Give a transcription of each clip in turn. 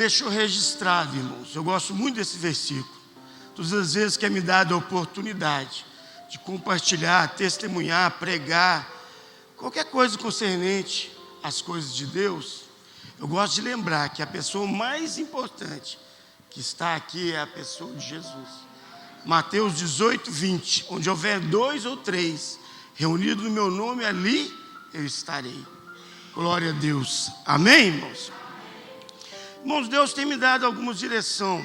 Deixa eu registrado, irmãos. Eu gosto muito desse versículo. Todas as vezes que é me dada a oportunidade de compartilhar, testemunhar, pregar, qualquer coisa concernente às coisas de Deus, eu gosto de lembrar que a pessoa mais importante que está aqui é a pessoa de Jesus. Mateus 18, 20. Onde houver 2 ou 3 reunidos no meu nome, ali eu estarei. Glória a Deus. Amém, irmãos? Irmãos, Deus tem me dado alguma direção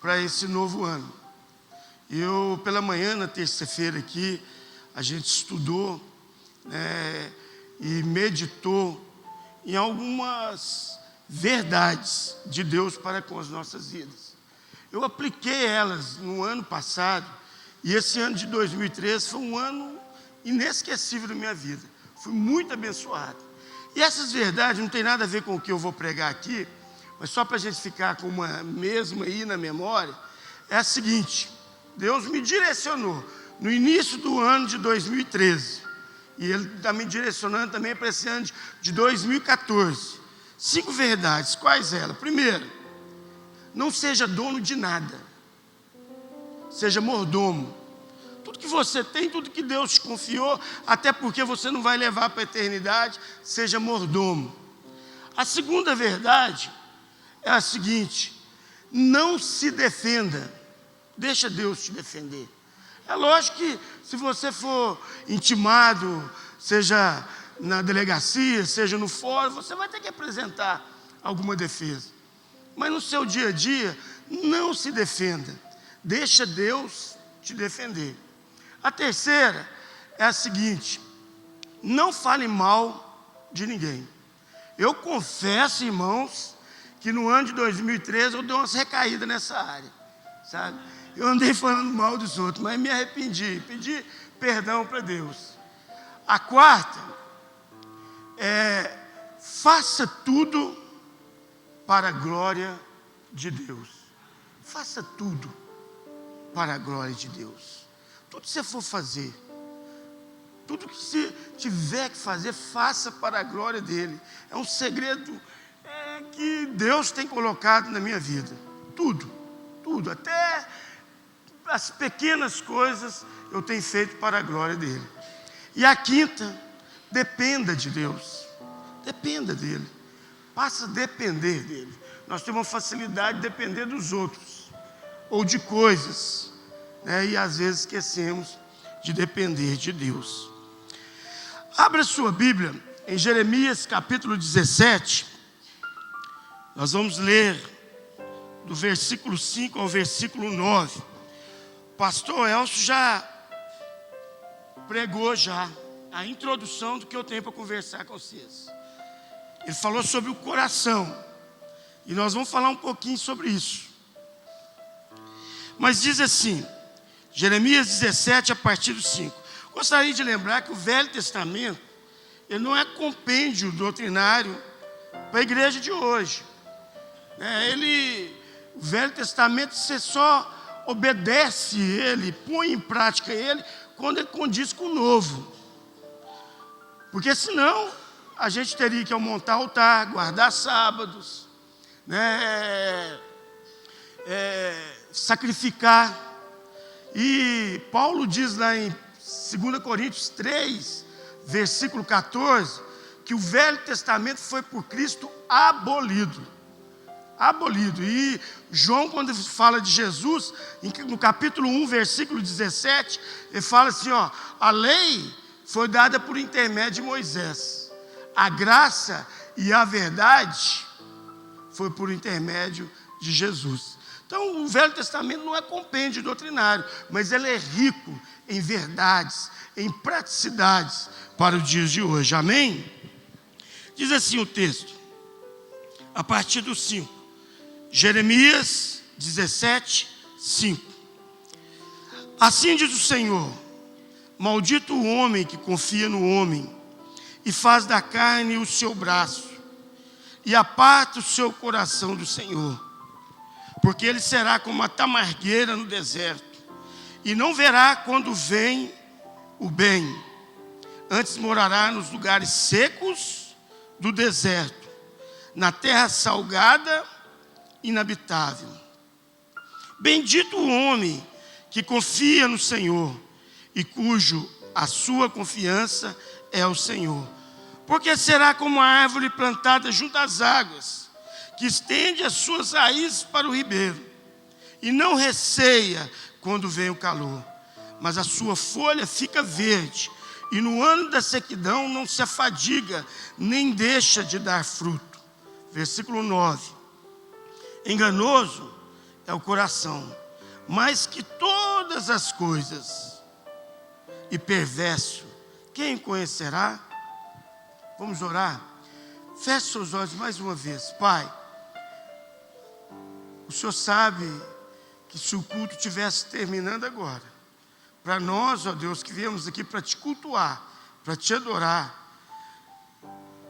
para esse novo ano. Eu, pela manhã, na terça-feira aqui, a gente estudou, e meditou em algumas verdades de Deus para com as nossas vidas. Eu apliquei elas no ano passado, e esse ano de 2013 foi um ano inesquecível da minha vida. Fui muito abençoado. E essas verdades não tem nada a ver com o que eu vou pregar aqui, mas só para a gente ficar com uma mesma aí na memória, é a seguinte: Deus me direcionou no início do ano de 2013, e Ele está me direcionando também para esse ano de 2014. 5 verdades. Quais elas? Primeiro, não seja dono de nada, seja mordomo. Tudo que você tem, tudo que Deus te confiou, até porque você não vai levar para a eternidade, seja mordomo. A segunda verdade é a seguinte: não se defenda, deixa Deus te defender. É lógico que se você for intimado, seja na delegacia, seja no fórum, você vai ter que apresentar alguma defesa. Mas no seu dia a dia, não se defenda, deixa Deus te defender. A terceira é a seguinte: não fale mal de ninguém. Eu confesso, irmãos, que no ano de 2013 eu dei umas recaídas nessa área, sabe? Eu andei falando mal dos outros, mas me arrependi, pedi perdão para Deus. A quarta é: faça tudo para a glória de Deus. Faça tudo para a glória de Deus. Tudo que você for fazer, tudo que você tiver que fazer, faça para a glória dEle. É um segredo que Deus tem colocado na minha vida. Tudo, tudo, até as pequenas coisas eu tenho feito para a glória dEle. E a quinta, dependa de Deus, dependa dEle, passa a depender dEle. Nós temos uma facilidade de depender dos outros, ou de coisas, e às vezes esquecemos de depender de Deus. Abra sua Bíblia em Jeremias capítulo 17. Nós vamos ler do versículo 5 ao versículo 9. O pastor Elcio já pregou a introdução do que eu tenho para conversar com vocês. Ele falou sobre o coração, e nós vamos falar um pouquinho sobre isso. Mas diz assim, Jeremias 17, a partir do 5. Gostaria de lembrar que o Velho Testamento, ele não é compêndio doutrinário para a igreja de hoje. O Velho Testamento, você só obedece ele, põe em prática ele, quando ele condiz com o Novo. Porque senão, a gente teria que montar altar, guardar sábados, sacrificar. E Paulo diz lá em 2 Coríntios 3, versículo 14, que o Velho Testamento foi por Cristo abolido. Abolido. E João, quando fala de Jesus, no capítulo 1, versículo 17, ele fala assim, a lei foi dada por intermédio de Moisés. A graça e a verdade foi por intermédio de Jesus. Então, o Velho Testamento não é compêndio doutrinário, mas ele é rico em verdades, em praticidades para os dias de hoje. Amém? Diz assim o texto, a partir do 5. Jeremias 17, 5. Assim diz o Senhor: maldito o homem que confia no homem, e faz da carne o seu braço, e aparta o seu coração do Senhor. Porque ele será como uma tamargueira no deserto, e não verá quando vem o bem. Antes morará nos lugares secos do deserto, na terra salgada e inabitável. Bendito o homem que confia no Senhor e cujo a sua confiança é o Senhor. Porque será como a árvore plantada junto às águas, que estende as suas raízes para o ribeiro, e não receia quando vem o calor, mas a sua folha fica verde, e no ano da sequidão não se afadiga, nem deixa de dar fruto. Versículo 9. Enganoso é o coração, mais que todas as coisas, e perverso, quem conhecerá? Vamos orar? Feche seus olhos mais uma vez. Pai, o Senhor sabe que se o culto estivesse terminando agora, para nós, ó Deus, que viemos aqui para te cultuar, para te adorar,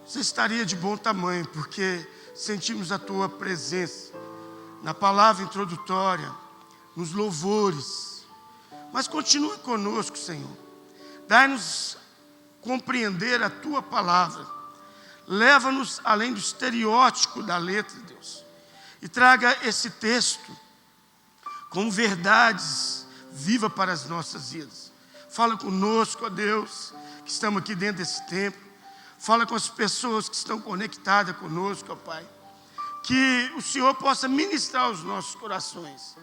você estaria de bom tamanho, porque sentimos a tua presença na palavra introdutória, nos louvores. Mas continue conosco, Senhor. Dai-nos compreender a tua palavra. Leva-nos além do estereótipo da letra, Deus, e traga esse texto como verdades vivas para as nossas vidas. Fala conosco, ó Deus, que estamos aqui dentro desse templo. Fala com as pessoas que estão conectadas conosco, ó Pai. Que o Senhor possa ministrar os nossos corações.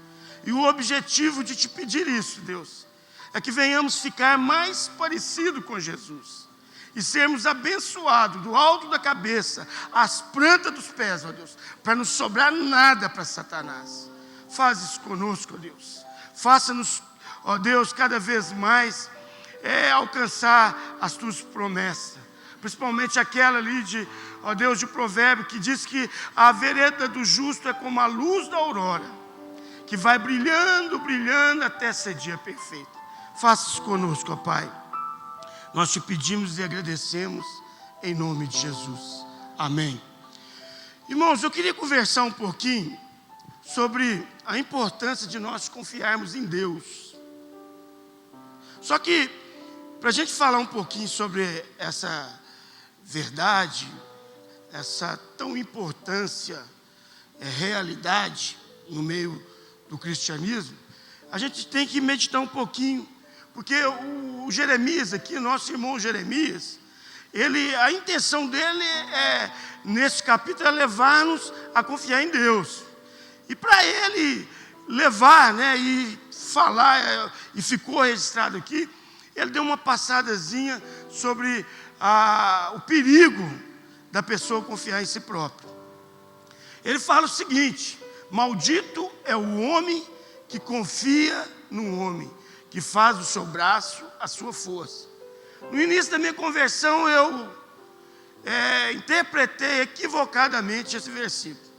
E o objetivo de te pedir isso, Deus, é que venhamos ficar mais parecido com Jesus. E sermos abençoados do alto da cabeça às plantas dos pés, ó Deus, para não sobrar nada para Satanás. Faz isso conosco, ó Deus. Faça-nos, ó Deus, cada vez mais alcançar as tuas promessas. Principalmente aquela ali ó Deus, de provérbio, que diz que a vereda do justo é como a luz da aurora, que vai brilhando, brilhando até ser dia perfeito. Faça isso conosco, ó Pai. Nós te pedimos e agradecemos em nome de Jesus. Amém. Irmãos, eu queria conversar um pouquinho sobre a importância de nós confiarmos em Deus. Só que, para a gente falar um pouquinho sobre essa verdade, essa tão importância, realidade no meio do cristianismo, a gente tem que meditar um pouquinho, porque o Jeremias aqui, nosso irmão Jeremias, a intenção dele nesse capítulo, é levar-nos a confiar em Deus. E para ele levar, e falar, e ficou registrado aqui, ele deu uma passadazinha sobre o perigo da pessoa confiar em si próprio. Ele fala o seguinte: maldito é o homem que confia no homem, que faz do seu braço a sua força. No início da minha conversão, eu interpretei equivocadamente esse versículo.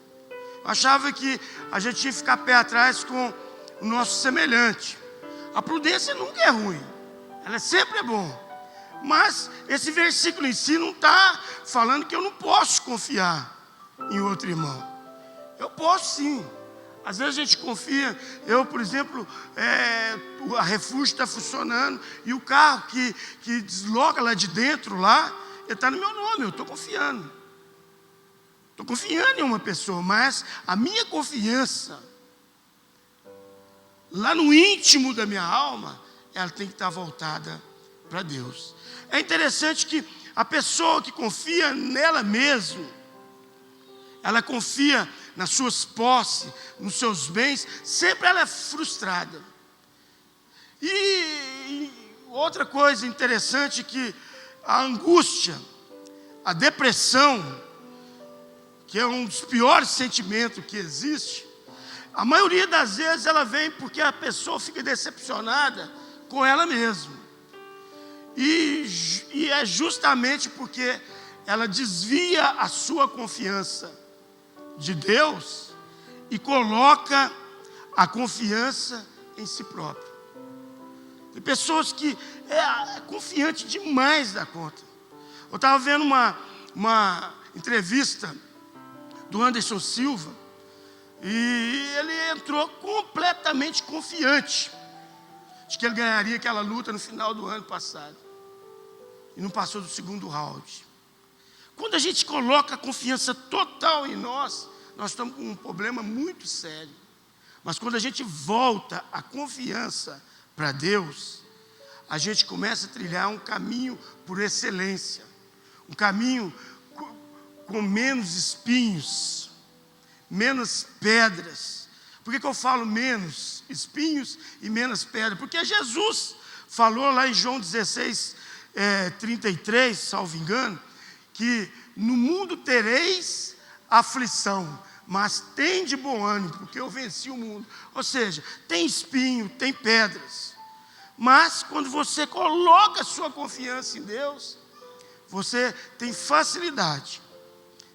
Eu achava que a gente tinha que ficar pé atrás com o nosso semelhante. A prudência nunca é ruim, ela sempre é bom. Mas esse versículo em si não está falando que eu não posso confiar em outro irmão. Eu posso sim. Às vezes a gente confia. Eu, por exemplo, a Refúgio está funcionando e o carro que desloca lá de dentro, ele está no meu nome, eu estou confiando. Estou confiando em uma pessoa, mas a minha confiança, lá no íntimo da minha alma, ela tem que estar voltada para Deus. É interessante que a pessoa que confia nela mesma, ela confia nas suas posses, nos seus bens, sempre ela é frustrada. E outra coisa interessante, que a angústia, a depressão, que é um dos piores sentimentos que existe, a maioria das vezes ela vem porque a pessoa fica decepcionada com ela mesma. E é justamente porque ela desvia a sua confiança de Deus e coloca a confiança em si próprio. Tem pessoas que é confiante demais da conta. Eu estava vendo uma entrevista do Anderson Silva, e ele entrou completamente confiante de que ele ganharia aquela luta no final do ano passado, e não passou do segundo round. Quando a gente coloca a confiança total em nós estamos com um problema muito sério. Mas quando a gente volta a confiança para Deus, a gente começa a trilhar um caminho por excelência, um caminho com menos espinhos, menos pedras. Por que eu falo menos espinhos e menos pedras? Porque Jesus falou lá em João 16, 33, salvo engano, que no mundo tereis aflição, mas tem de bom ânimo, porque eu venci o mundo. Ou seja, tem espinho, tem pedras. Mas quando você coloca a sua confiança em Deus, você tem facilidade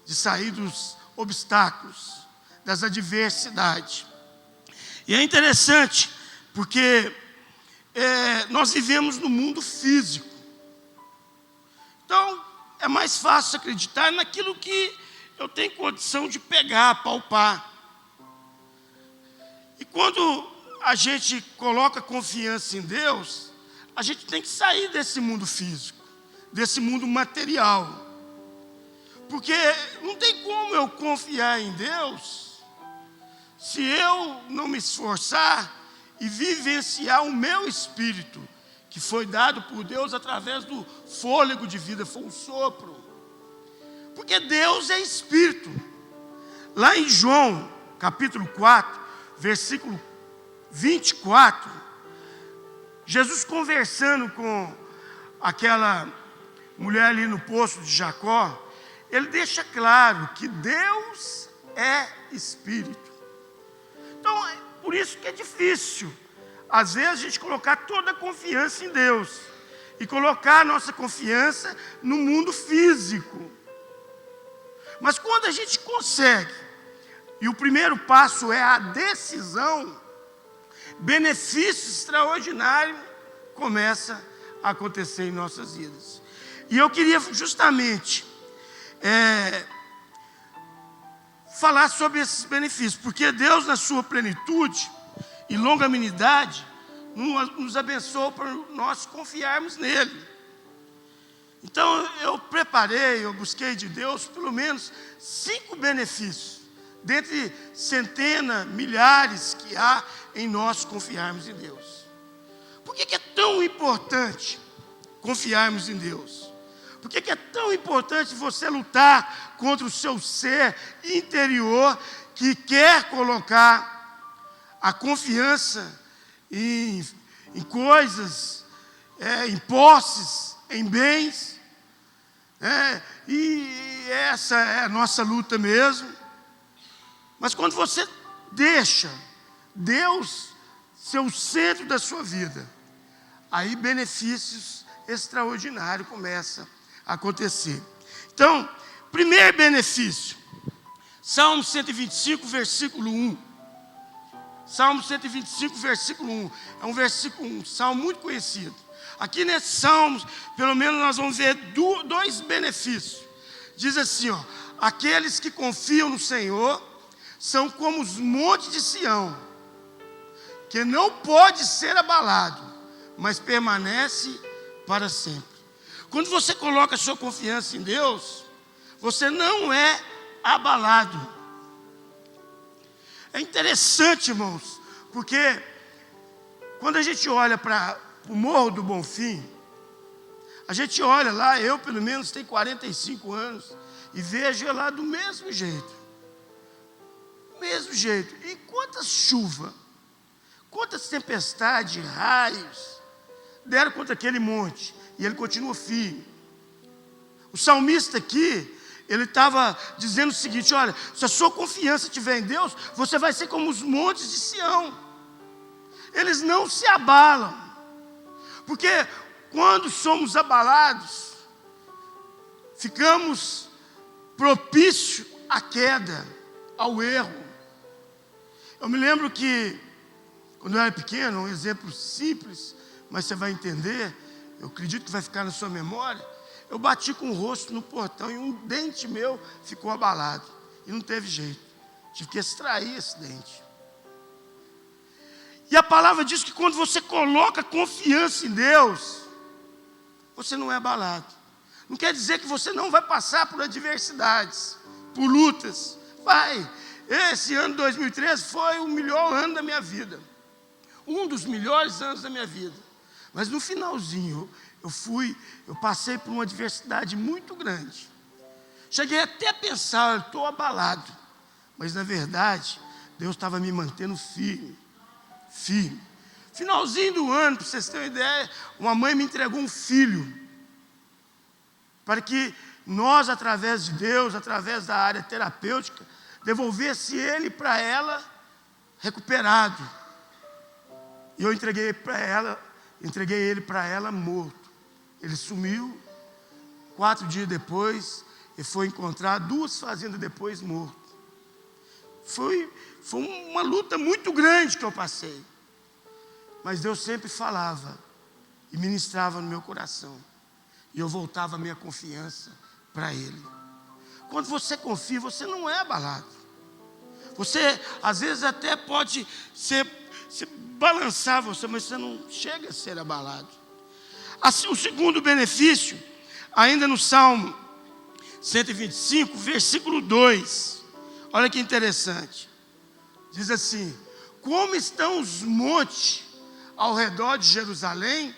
de sair dos obstáculos, das adversidades. E é interessante, porque nós vivemos no mundo físico. Então, é mais fácil acreditar naquilo que eu tenho condição de pegar, palpar. E quando a gente coloca confiança em Deus, a gente tem que sair desse mundo físico, desse mundo material. Porque não tem como eu confiar em Deus se eu não me esforçar e vivenciar o meu espírito, que foi dado por Deus através do fôlego de vida, foi um sopro. Porque Deus é espírito. Lá em João, capítulo 4, versículo 24, Jesus conversando com aquela mulher ali no poço de Jacó, ele deixa claro que Deus é espírito. Então, é por isso que é difícil, às vezes, a gente colocar toda a confiança em Deus e colocar a nossa confiança no mundo físico. Mas quando a gente consegue, e o primeiro passo é a decisão, benefício extraordinário começa a acontecer em nossas vidas. E eu queria justamente falar sobre esses benefícios, porque Deus, na sua plenitude e longanimidade, nos abençoou para nós confiarmos nele. Então eu busquei de Deus pelo menos 5 benefícios, dentre centenas, milhares que há em nós confiarmos em Deus. Por que é tão importante confiarmos em Deus? Por que é tão importante você lutar contra o seu ser interior que quer colocar a confiança em coisas, em posses, em bens? E essa é a nossa luta mesmo. Mas quando você deixa Deus ser o centro da sua vida, aí benefícios extraordinários começam a acontecer. Então, primeiro benefício, Salmo 125, versículo 1. Salmo 125, versículo 1. É um salmo muito conhecido. Aqui nesse salmo, pelo menos nós vamos ver 2 benefícios. Diz assim, aqueles que confiam no Senhor são como os montes de Sião, que não pode ser abalado, mas permanece para sempre. Quando você coloca a sua confiança em Deus, você não é abalado. É interessante, irmãos, porque quando a gente olha para o Morro do Bonfim, a gente olha lá, eu pelo menos tenho 45 anos, e vejo lá do mesmo jeito. Mesmo jeito. E quantas chuvas, quantas tempestades, raios deram contra aquele monte, e ele continua firme. O salmista aqui, ele estava dizendo o seguinte: olha, se a sua confiança estiver em Deus, você vai ser como os montes de Sião. Eles não se abalam. Porque quando somos abalados, ficamos propícios à queda, ao erro. Eu me lembro que, quando eu era pequeno, um exemplo simples, mas você vai entender, eu acredito que vai ficar na sua memória. Eu bati com o rosto no portão e um dente meu ficou abalado. E não teve jeito. Tive que extrair esse dente. E a palavra diz que quando você coloca confiança em Deus, você não é abalado. Não quer dizer que você não vai passar por adversidades, por lutas. Vai. Esse ano 2013 foi o melhor ano da minha vida. Um dos melhores anos da minha vida. Mas no finalzinho, eu passei por uma adversidade muito grande. Cheguei até a pensar, eu estou abalado. Mas na verdade, Deus estava me mantendo firme. Firme. Finalzinho do ano, para vocês terem uma ideia, uma mãe me entregou um filho. Para que nós, através de Deus, através da área terapêutica, devolvesse ele para ela recuperado. E eu entreguei ele para ela morto. Ele sumiu. 4 dias depois, ele foi encontrado 2 fazendas depois morto. Foi uma luta muito grande que eu passei. Mas Deus sempre falava e ministrava no meu coração. E eu voltava a minha confiança para Ele. Quando você confia, você não é abalado. Você, às vezes, até pode se balançar você, mas você não chega a ser abalado. Assim, o segundo benefício, ainda no Salmo 125, versículo 2. Olha que interessante. Diz assim: como estão os montes ao redor de Jerusalém,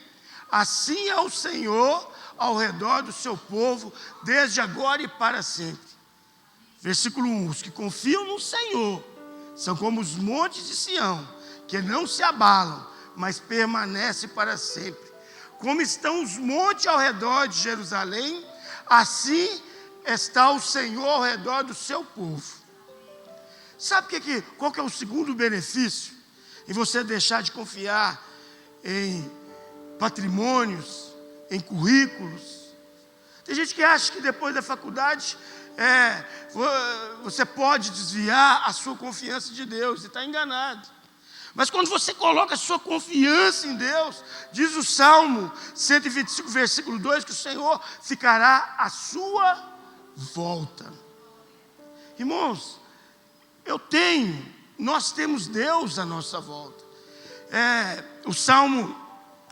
assim é o Senhor ao redor do seu povo, desde agora e para sempre. Versículo 1, os que confiam no Senhor, são como os montes de Sião, que não se abalam, mas permanecem para sempre. Como estão os montes ao redor de Jerusalém, assim está o Senhor ao redor do seu povo. Sabe qual que é o segundo benefício? Em você deixar de confiar em patrimônios, em currículos. Tem gente que acha que depois da faculdade você pode desviar a sua confiança de Deus, e está enganado. Mas quando você coloca a sua confiança em Deus, diz o Salmo 125, versículo 2, que o Senhor ficará à sua volta. Irmãos, nós temos Deus à nossa volta. O Salmo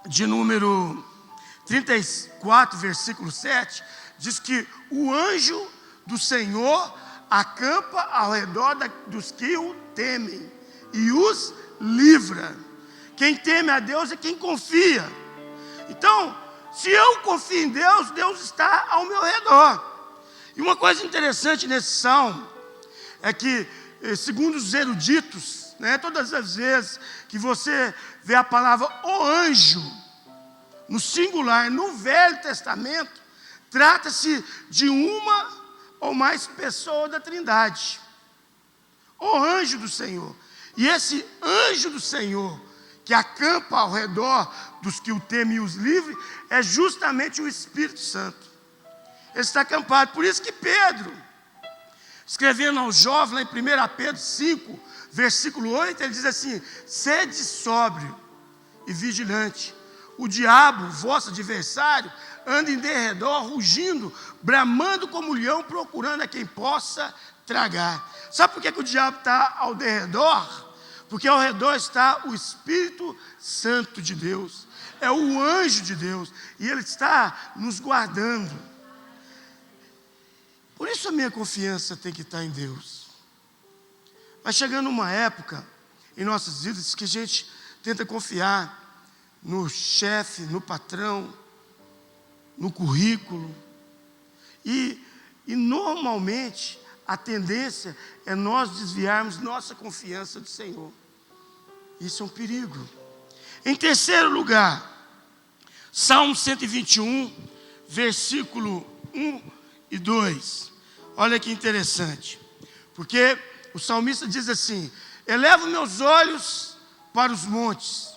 de número 34, versículo 7, diz que o anjo do Senhor acampa ao redor dos que o temem e os livra. Quem teme a Deus é quem confia. Então, se eu confio em Deus, Deus está ao meu redor. E uma coisa interessante nesse salmo é que, segundo os eruditos, todas as vezes que você vê a palavra o anjo no singular, no Velho Testamento, trata-se de uma ou mais pessoas da Trindade. O anjo do Senhor. E esse anjo do Senhor, que acampa ao redor dos que o temem e os livre, é justamente o Espírito Santo. Ele está acampado. Por isso que Pedro, escrevendo aos jovens, lá em 1 Pedro 5, versículo 8, ele diz assim: sede sóbrio e vigilante. O diabo, vosso adversário, anda em derredor, rugindo, bramando como leão, procurando a quem possa tragar. Sabe por que o diabo está ao derredor? Porque ao redor está o Espírito Santo de Deus. É o anjo de Deus. E ele está nos guardando. Por isso a minha confiança tem que estar em Deus. Vai chegando uma época em nossas vidas que a gente tenta confiar no chefe, no patrão, no currículo. E normalmente a tendência é nós desviarmos nossa confiança do Senhor. Isso é um perigo. Em terceiro lugar, Salmo 121, versículo 1 e 2. Olha que interessante. Porque o salmista diz assim: elevo meus olhos para os montes.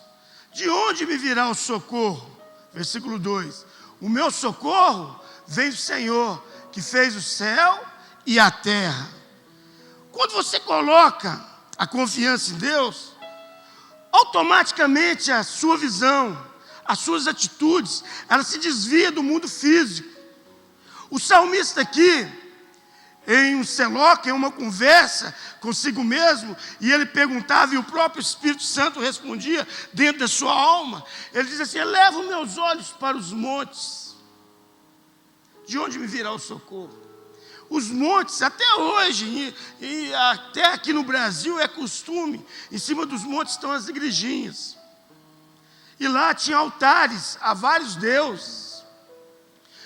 De onde me virá o socorro? Versículo 2. O meu socorro vem do Senhor, que fez o céu e a terra. Quando você coloca a confiança em Deus, automaticamente a sua visão, as suas atitudes, ela se desvia do mundo físico. O salmista aqui, em um seloque, em uma conversa consigo mesmo, e ele perguntava, e o próprio Espírito Santo respondia dentro da sua alma. Ele diz assim: eleva meus olhos para os montes. De onde me virá o socorro? Os montes, até hoje, e até aqui no Brasil é costume, em cima dos montes estão as igrejinhas. E lá tinha altares a vários deuses.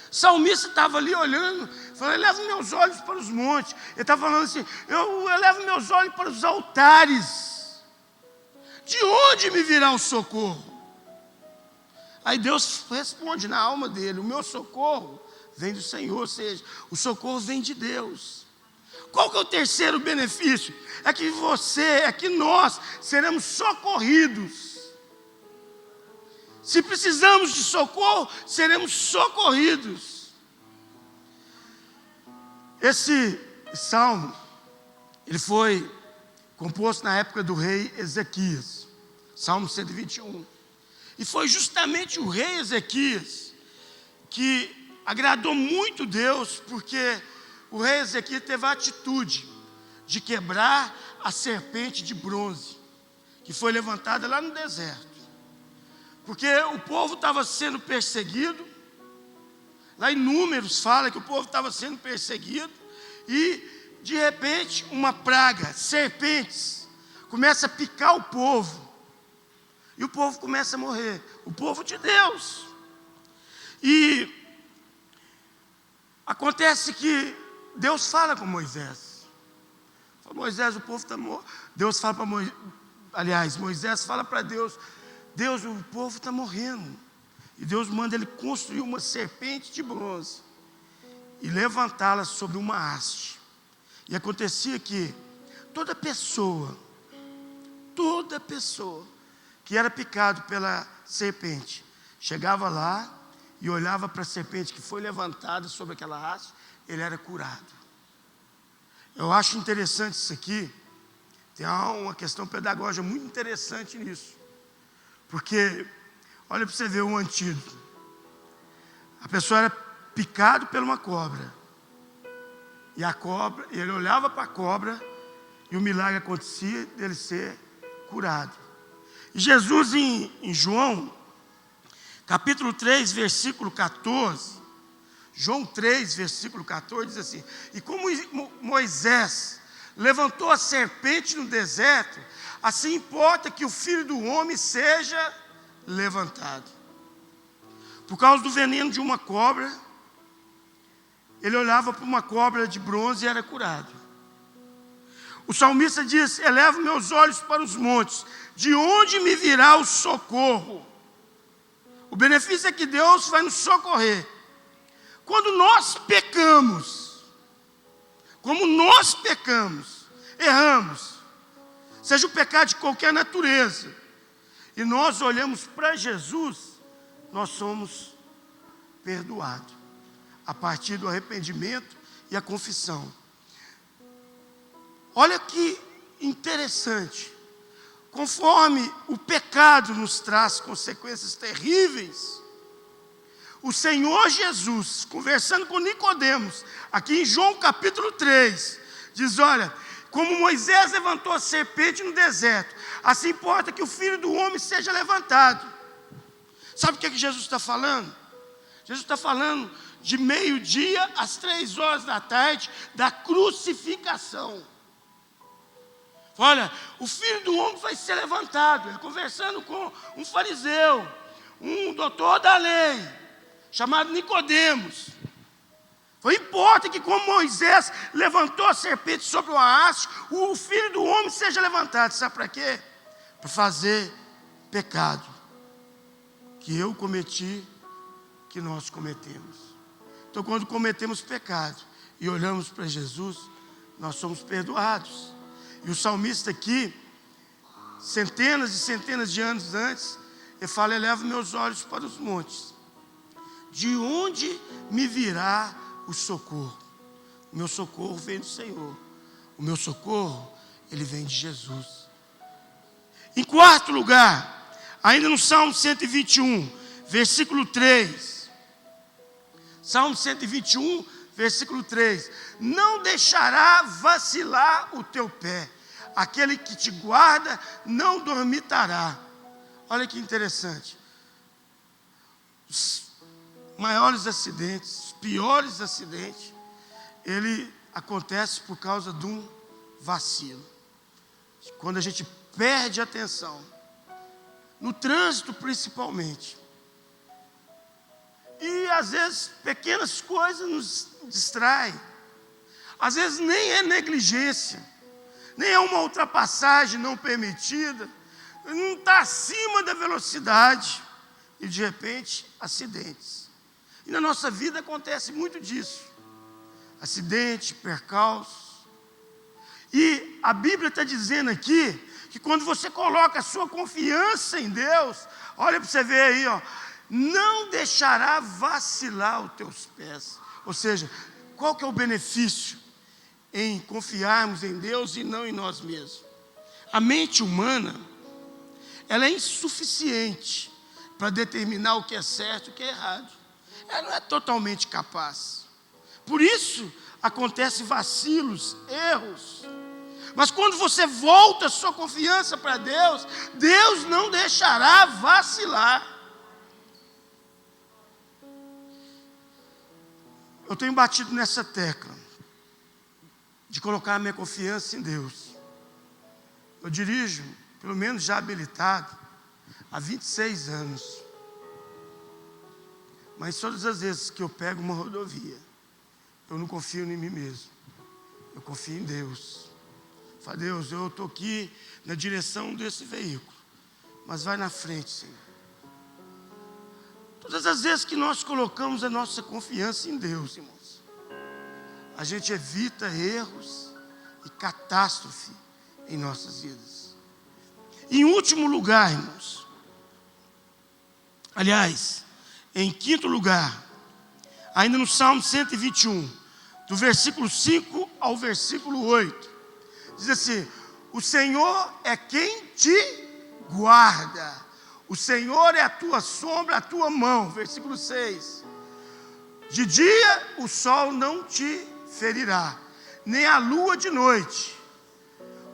O salmista estava ali olhando, falando, elevo meus olhos para os montes. Ele estava falando assim, eu elevo meus olhos para os altares. De onde me virá o socorro? Aí Deus responde na alma dele, o meu socorro vem do Senhor, ou seja, o socorro vem de Deus. Qual que é o terceiro benefício? É que nós seremos socorridos. Se precisamos de socorro, seremos socorridos. Esse salmo, ele foi composto na época do rei Ezequias, Salmo 121. E foi justamente o rei Ezequias que agradou muito Deus, porque o rei Ezequias teve a atitude de quebrar a serpente de bronze, que foi levantada lá no deserto. Porque o povo estava sendo perseguido, lá em Números fala que o povo estava sendo perseguido, e de repente uma praga, serpentes, começa a picar o povo, e o povo começa a morrer, o povo de Deus. E acontece que Deus fala com Moisés. Fala, Moisés, o povo está morto. Deus fala para Moisés, Moisés fala para Deus, Deus, o povo está morrendo. E Deus manda ele construir uma serpente de bronze e levantá-la sobre uma haste. E acontecia que toda pessoa que era picado pela serpente, chegava lá e olhava para a serpente que foi levantada sobre aquela haste, ele era curado. Eu acho interessante isso aqui, tem uma questão pedagógica muito interessante nisso, porque, olha para você ver um antídoto, a pessoa era picado por uma cobra, e a cobra, ele olhava para a cobra, e o milagre acontecia dele ser curado. E Jesus em João, capítulo 3, versículo 14, João 3, versículo 14, diz assim, e como Moisés levantou a serpente no deserto, assim importa que o Filho do Homem seja levantado. Por causa do veneno de uma cobra, ele olhava para uma cobra de bronze e era curado. O salmista diz, elevo meus olhos para os montes, de onde me virá o socorro? O benefício é que Deus vai nos socorrer. Quando nós pecamos, erramos, seja o pecado de qualquer natureza, e nós olhamos para Jesus, nós somos perdoados, a partir do arrependimento e a confissão. Olha que interessante, conforme o pecado nos traz consequências terríveis, o Senhor Jesus, conversando com Nicodemos, aqui em João capítulo 3, diz, olha, como Moisés levantou a serpente no deserto, assim importa que o Filho do Homem seja levantado. Sabe o que Jesus está falando? Jesus está falando de meio-dia às 3 horas da tarde, da crucificação. Olha, o Filho do Homem vai ser levantado. Ele conversando com um fariseu, um doutor da lei, chamado Nicodemos. Foi importa que como Moisés levantou a serpente sobre o haste, o Filho do Homem seja levantado. Sabe para quê? Para fazer pecado que eu cometi, que nós cometemos. Então quando cometemos pecado e olhamos para Jesus, nós somos perdoados. E o salmista aqui, centenas e centenas de anos antes, ele fala, elevo meus olhos para os montes. De onde me virá o socorro? O meu socorro vem do Senhor. O meu socorro, ele vem de Jesus. Em quarto lugar, ainda no Salmo 121, versículo 3. Salmo 121, versículo 3. Não deixará vacilar o teu pé. Aquele que te guarda não dormitará. Olha que interessante. maiores acidentes, os piores acidentes, ele acontece por causa de um vacilo. Quando a gente perde a atenção, no trânsito principalmente. E às vezes pequenas coisas nos distraem. Às vezes nem é negligência, nem é uma ultrapassagem não permitida, não está acima da velocidade, e de repente, acidentes. E na nossa vida acontece muito disso, acidente, percalços. E a Bíblia está dizendo aqui, que quando você coloca a sua confiança em Deus, olha para você ver aí, ó, não deixará vacilar os teus pés. Ou seja, qual que é o benefício em confiarmos em Deus e não em nós mesmos? A mente humana, ela é insuficiente para determinar o que é certo e o que é errado. Ela não é totalmente capaz. Por isso, acontecem vacilos, erros. Mas quando você volta a sua confiança para Deus, Deus não deixará vacilar. Eu tenho batido nessa tecla de colocar a minha confiança em Deus. Eu dirijo, pelo menos já habilitado, há 26 anos. Mas todas as vezes que eu pego uma rodovia, eu não confio em mim mesmo. Eu confio em Deus. Fala, Deus, eu estou aqui na direção desse veículo, mas vai na frente, Senhor. Todas as vezes que nós colocamos a nossa confiança em Deus, irmãos, a gente evita erros e catástrofe em nossas vidas. Em último lugar, irmãos, aliás, em quinto lugar, ainda no Salmo 121, do versículo 5 ao versículo 8, diz assim: o Senhor é quem te guarda, o Senhor é a tua sombra, a tua mão. Versículo 6, de dia o sol não te ferirá, nem a lua de noite.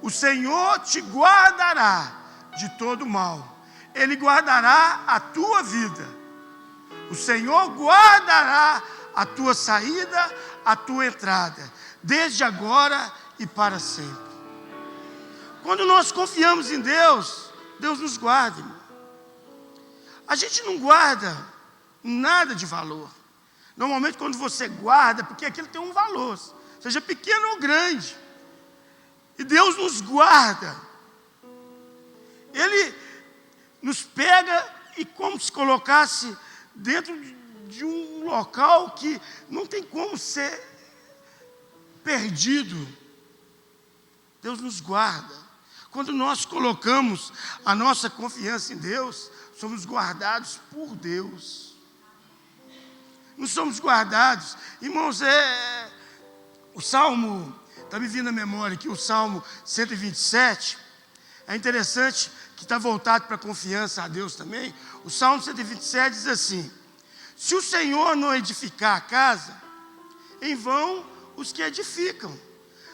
O Senhor te guardará de todo mal, Ele guardará a tua vida. O Senhor guardará a tua saída, a tua entrada, desde agora e para sempre. Quando nós confiamos em Deus, Deus nos guarda, irmão. A gente não guarda nada de valor. Normalmente quando você guarda, porque aquilo tem um valor, seja pequeno ou grande. E Deus nos guarda. Ele nos pega e como se colocasse dentro de um local que não tem como ser perdido. Deus nos guarda. Quando nós colocamos a nossa confiança em Deus, somos guardados por Deus. Não somos guardados. Irmãos, o Salmo, está me vindo à memória aqui, o Salmo 127, é interessante que está voltado para a confiança a Deus também. O Salmo 127 diz assim: se o Senhor não edificar a casa, em vão os que edificam.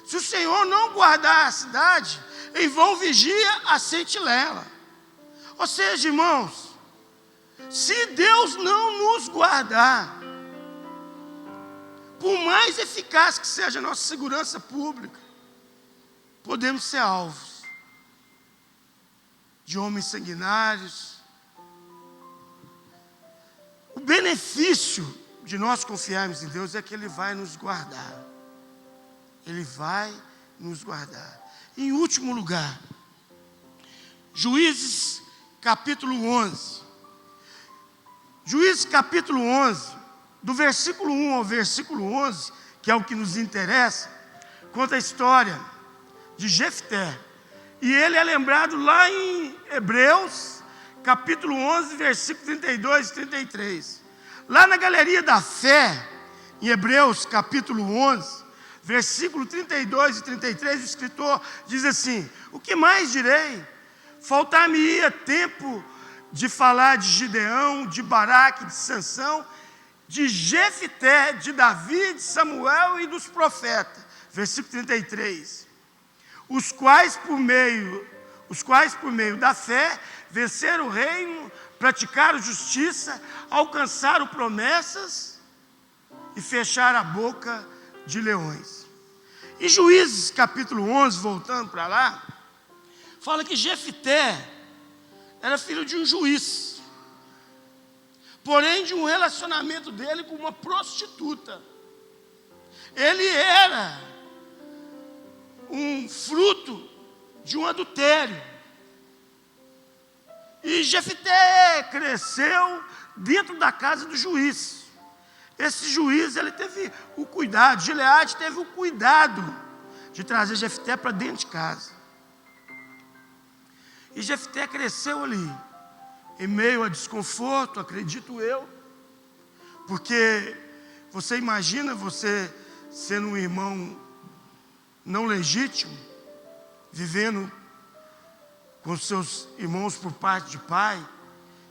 Se o Senhor não guardar a cidade, em vão vigia a sentinela. Ou seja, irmãos, se Deus não nos guardar, por mais eficaz que seja a nossa segurança pública, podemos ser alvos de homens sanguinários. O benefício de nós confiarmos em Deus é que Ele vai nos guardar. Ele vai nos guardar. Em último lugar, Juízes capítulo 11. Juízes capítulo 11, do versículo 1 ao versículo 11, que é o que nos interessa, conta a história de Jefté. E ele é lembrado lá em Hebreus, capítulo 11, versículo 32 e 33. Lá na Galeria da Fé, em Hebreus, capítulo 11, versículo 32 e 33, o escritor diz assim: o que mais direi? Faltar-me-ia tempo de falar de Gideão, de Baraque, de Sansão, de Jefté, de Davi, de Samuel e dos profetas. Versículo 33. Os quais, por meio os quais, por meio da fé, venceram o reino, praticaram justiça, alcançaram promessas e fecharam a boca de leões. Em Juízes capítulo 11, voltando para lá, fala que Jefté era filho de um juiz, porém de um relacionamento dele com uma prostituta. Ele era um fruto de um adultério. E Jefté cresceu dentro da casa do juiz. Esse juiz, ele teve o cuidado, Gileade teve o cuidado de trazer Jefté para dentro de casa. E Jefté cresceu ali, em meio a desconforto, acredito eu, porque você imagina você sendo um irmão não legítimo, vivendo com seus irmãos por parte de pai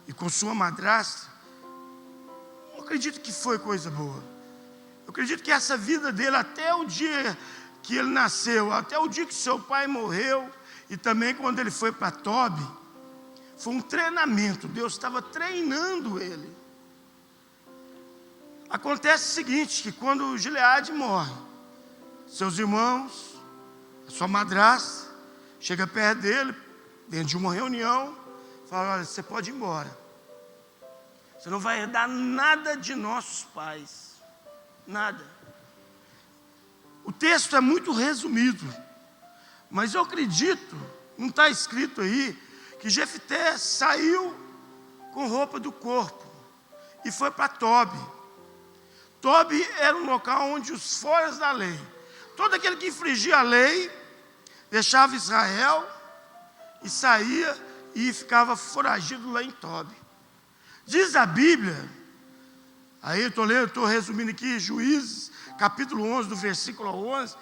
e com sua madrasta. Não acredito que foi coisa boa. Eu acredito que essa vida dele, até o dia que ele nasceu, até o dia que seu pai morreu, e também quando ele foi para Tobi, foi um treinamento. Deus estava treinando ele. Acontece o seguinte, que quando Gileade morre, seus irmãos, a sua madrasta, chega perto dele, dentro de uma reunião, fala: olha, você pode ir embora. Você não vai herdar nada de nossos pais. Nada. O texto é muito resumido, mas eu acredito, não está escrito aí, que Jefté saiu com roupa do corpo e foi para Tobi. Tobi era um local onde os foras da lei, todo aquele que infringia a lei, deixava Israel e saía e ficava foragido lá em Tobi. Diz a Bíblia, aí eu estou resumindo aqui, Juízes, capítulo 11, do versículo 11,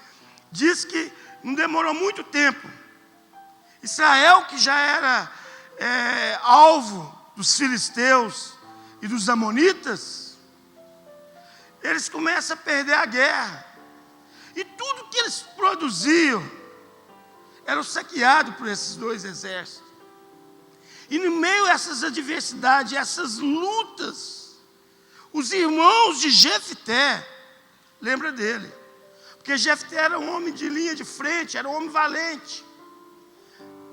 diz que não demorou muito tempo. Israel, que já era alvo dos filisteus e dos amonitas, eles começam a perder a guerra. E tudo que eles produziam era saqueado por esses dois exércitos. E no meio dessas adversidades, essas lutas, os irmãos de Jefté, lembra dele, porque Jefté era um homem de linha de frente, era um homem valente,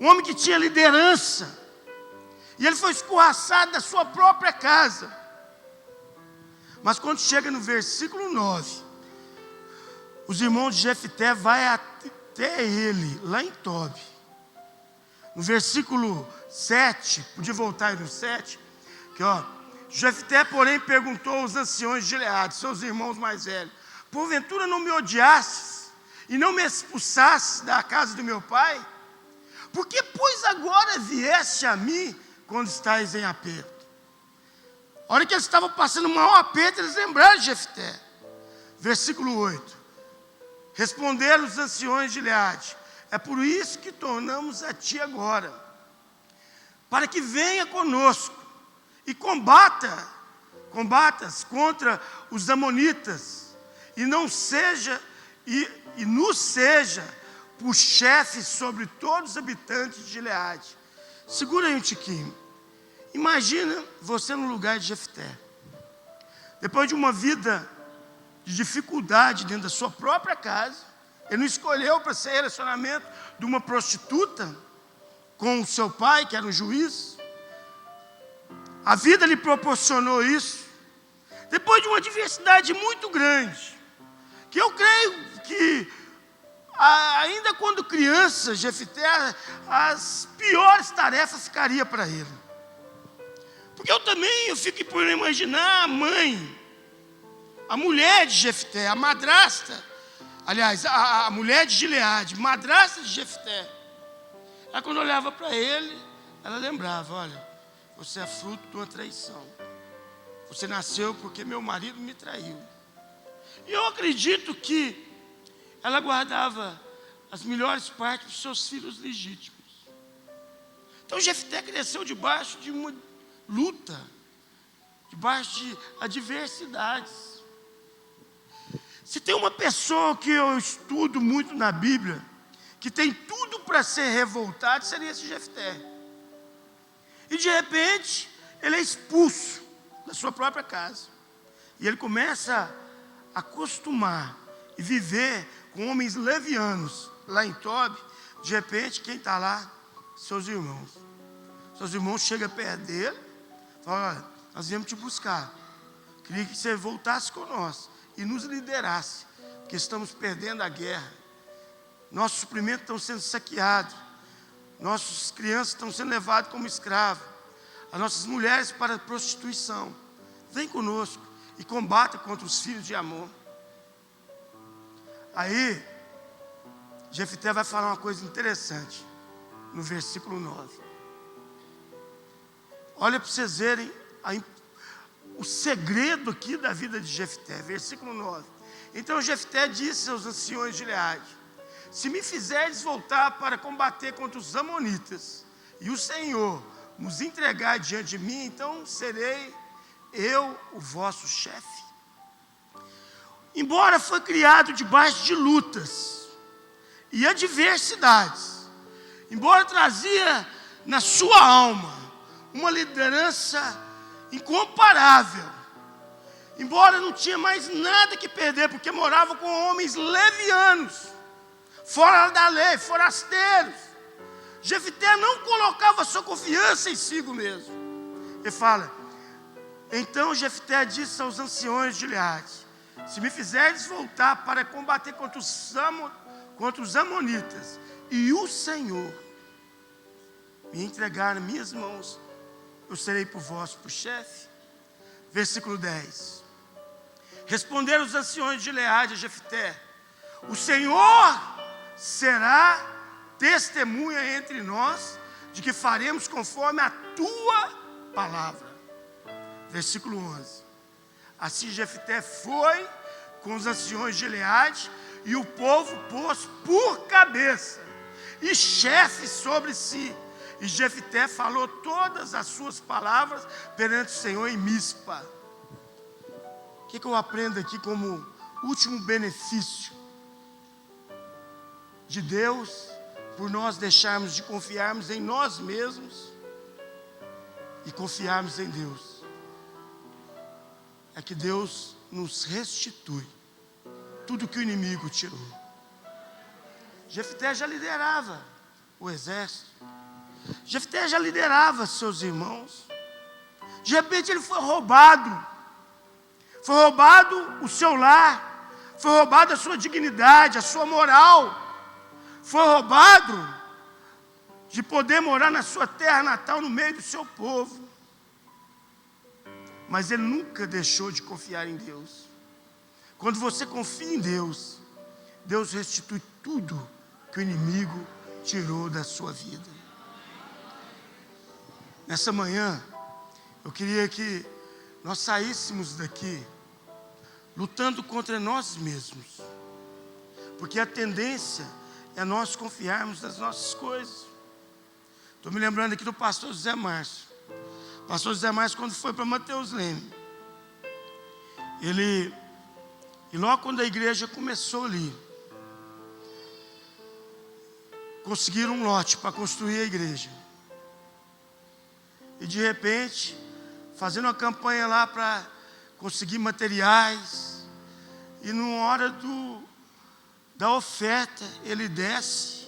um homem que tinha liderança, e ele foi escorraçado da sua própria casa. Mas quando chega no versículo 9, os irmãos de Jefté vão até ele, lá em Tobi. No versículo 7, podia voltar aí no 7, que Jefté, porém, perguntou aos anciões de Gileade, seus irmãos mais velhos: porventura não me odiastes e não me expulsastes da casa do meu pai? Por que, pois, agora vieste a mim quando estáis em aperto? A hora que eles estavam passando um maior aperto, eles lembraram de Jefté. Versículo 8. Responderam os anciões de Gileade: é por isso que tornamos a ti agora, para que venha conosco e combatas contra os amonitas, e nos seja por chefe sobre todos os habitantes de Gileade. Segura aí um tiquinho. Imagina você no lugar de Jefté, depois de uma vida de dificuldade dentro da sua própria casa. Ele não escolheu para ser relacionamento de uma prostituta com o seu pai, que era um juiz. A vida lhe proporcionou isso. Depois de uma diversidade muito grande, que eu creio que, ainda quando criança, Jefté, as piores tarefas ficariam para ele. Porque eu fico por imaginar a mãe, a mulher de Jefté, a madrasta, aliás, a mulher de Gileade, madrasta de Jefté. Ela, quando olhava para ele, ela lembrava: olha, você é fruto de uma traição. Você nasceu porque meu marido me traiu. E eu acredito que ela guardava as melhores partes para os seus filhos legítimos. Então Jefté cresceu debaixo de uma luta, debaixo de adversidades. Se tem uma pessoa que eu estudo muito na Bíblia, que tem tudo para ser revoltado, seria esse Jefté. E de repente, ele é expulso da sua própria casa. E ele começa a acostumar e viver com homens levianos lá em Tobi. De repente, quem está lá? Seus irmãos. Seus irmãos chegam perto dele e falam: olha, nós viemos te buscar. Queria que você voltasse com nós e nos liderasse, porque estamos perdendo a guerra. Nossos suprimentos estão sendo saqueados. Nossas crianças estão sendo levadas como escravos. As nossas mulheres para a prostituição. Vem conosco e combata contra os filhos de Amon. Aí, Jefté vai falar uma coisa interessante no versículo 9. Olha para vocês verem o segredo aqui da vida de Jefté. Versículo 9. Então Jefté disse aos anciões de Gileade: se me fizerdes voltar para combater contra os amonitas, e o Senhor nos entregar diante de mim, então serei eu o vosso chefe. Embora foi criado debaixo de lutas e adversidades, embora trazia na sua alma uma liderança incomparável, embora não tinha mais nada que perder, porque morava com homens levianos, fora da lei, forasteiros, Jefté não colocava sua confiança em si mesmo. Ele fala: então Jefté disse aos anciões de Gileade: se me fizerdes voltar para combater contra os amonitas, e o Senhor me entregar nas minhas mãos, eu serei por vós por chefe. Versículo 10. Responderam os anciões de Gileade a Jefté: o Senhor será testemunha entre nós de que faremos conforme a tua palavra. Versículo 11. Assim Jefté foi com os anciões de Gileade, e o povo pôs por cabeça e chefe sobre si. E Jefté falou todas as suas palavras perante o Senhor em Mispa. O que eu aprendo aqui como último benefício de Deus, por nós deixarmos de confiarmos em nós mesmos e confiarmos em Deus? É que Deus nos restitui tudo que o inimigo tirou. Jefté já liderava o exército. Jefté já liderava seus irmãos. De repente ele foi roubado. Foi roubado o seu lar. Foi roubado a sua dignidade, a sua moral. Foi roubado de poder morar na sua terra natal, no meio do seu povo. Mas ele nunca deixou de confiar em Deus. Quando você confia em Deus, Deus restitui tudo que o inimigo tirou da sua vida. Nessa manhã, eu queria que nós saíssemos daqui lutando contra nós mesmos, porque a tendência é nós confiarmos nas nossas coisas. Estou me lembrando aqui do pastor José Márcio. O pastor José Márcio, quando foi para Mateus Leme, e logo quando a igreja começou ali, conseguiram um lote para construir a igreja. E de repente, fazendo uma campanha lá para conseguir materiais, e na hora da oferta, ele desce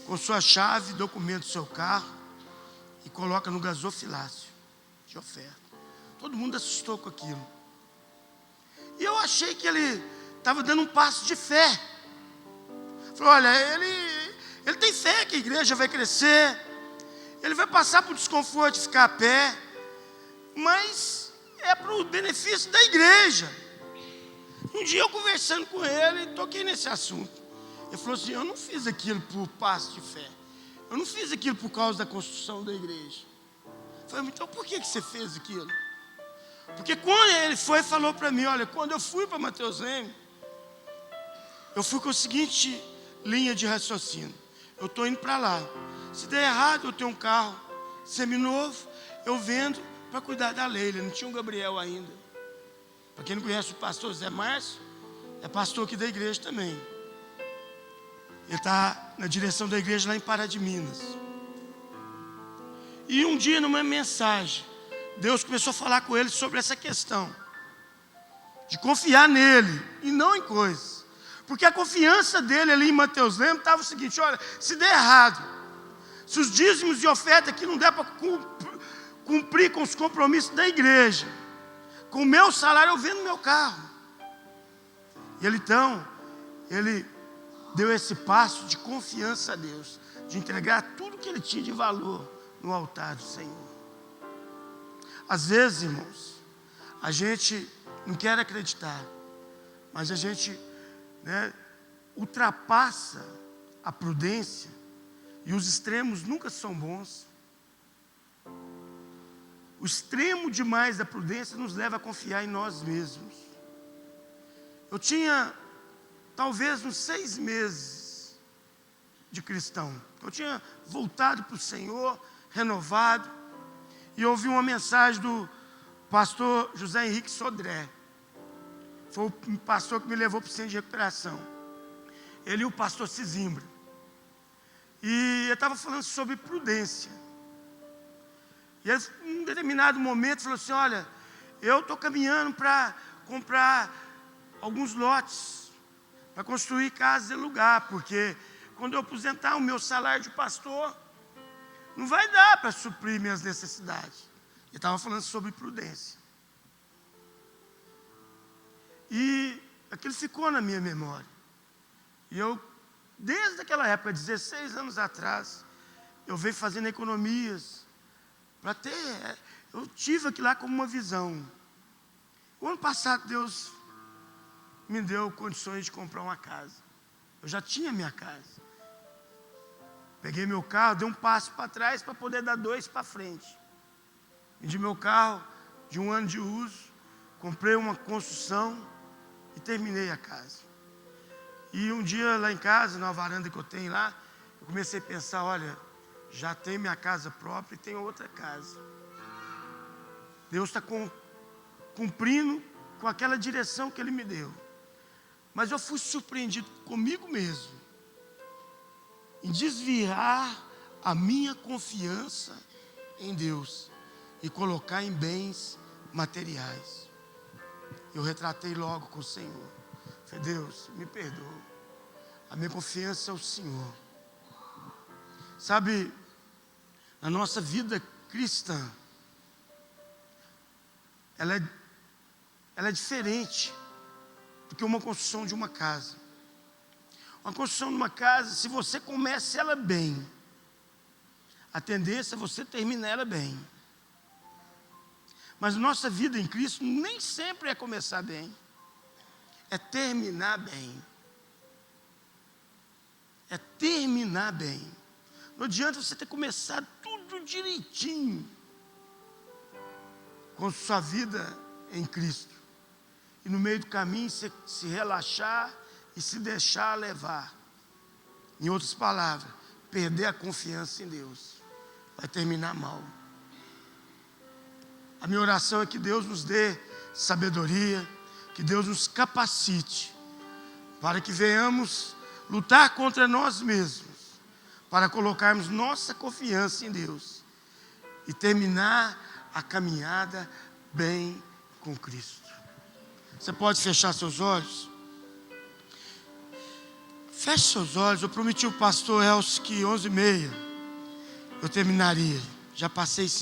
com sua chave, documenta o seu carro e coloca no gasofilácio de oferta. Todo mundo assustou com aquilo. E eu achei que ele estava dando um passo de fé. Falei: olha, ele tem fé que a igreja vai crescer, ele vai passar por desconforto de ficar a pé, mas é para o benefício da igreja. Um dia eu conversando com ele, toquei nesse assunto. Ele falou assim: eu não fiz aquilo por passo de fé, eu não fiz aquilo por causa da construção da igreja. Eu falei: então por que você fez aquilo? Porque quando ele foi e falou para mim: olha, quando eu fui para Mateus Leme, eu fui com a seguinte linha de raciocínio: eu estou indo para lá, se der errado eu tenho um carro seminovo, eu vendo para cuidar da Leila. Não tinha um Gabriel ainda. Para quem não conhece o pastor Zé Márcio, é pastor aqui da igreja também. Ele está na direção da igreja lá em Pará de Minas. E um dia, numa mensagem, Deus começou a falar com ele sobre essa questão de confiar nele e não em coisas. Porque a confiança dele ali em Mateus Lemos estava o seguinte: olha, se der errado, se os dízimos e oferta aqui não der para cumprir com os compromissos da igreja, com o meu salário eu vendo meu carro. E ele deu esse passo de confiança a Deus, de entregar tudo que ele tinha de valor no altar do Senhor. Às vezes, irmãos, a gente não quer acreditar, mas a gente ultrapassa a prudência, e os extremos nunca são bons. O extremo demais da prudência nos leva a confiar em nós mesmos. Eu tinha talvez uns 6 meses de cristão. Eu tinha voltado para o Senhor, renovado, e ouvi uma mensagem do pastor José Henrique Sodré. Foi o pastor que me levou para o centro de recuperação. Ele e o pastor Cizimbra. E ele estava falando sobre prudência. E ele, em um determinado momento, falou assim: olha, eu estou caminhando para comprar alguns lotes, para construir casas e lugar, porque quando eu aposentar, o meu salário de pastor não vai dar para suprir minhas necessidades. Ele estava falando sobre prudência. E aquilo ficou na minha memória. E eu, desde aquela época, 16 anos atrás, eu venho fazendo economias para ter. Eu tive aquilo lá como uma visão. O ano passado, Deus me deu condições de comprar uma casa. Eu já tinha minha casa. Peguei meu carro, dei um passo para trás para poder dar 2 para frente. Vendi meu carro de 1 ano de uso, comprei uma construção e terminei a casa. E um dia lá em casa, na varanda que eu tenho lá, eu comecei a pensar: olha, já tenho minha casa própria e tenho outra casa. Deus está cumprindo com aquela direção que Ele me deu. Mas eu fui surpreendido comigo mesmo, em desviar a minha confiança em Deus e colocar em bens materiais. Eu retratei logo com o Senhor. Falei: Deus, me perdoa. A minha confiança é o Senhor. Sabe, a nossa vida cristã, ela é diferente do que uma construção de uma casa. Uma construção de uma casa, se você começa ela bem, a tendência é você terminar ela bem. Mas nossa vida em Cristo nem sempre é começar bem, é terminar bem. É terminar bem. Não adianta você ter começado tudo direitinho com sua vida em Cristo, e no meio do caminho você se relaxar e se deixar levar. Em outras palavras, perder a confiança em Deus. Vai terminar mal. A minha oração é que Deus nos dê sabedoria, que Deus nos capacite, para que venhamos lutar contra nós mesmos, para colocarmos nossa confiança em Deus e terminar a caminhada bem com Cristo. Você pode fechar seus olhos? Feche seus olhos. Eu prometi ao pastor Elcio que 11h30 eu terminaria. Já passei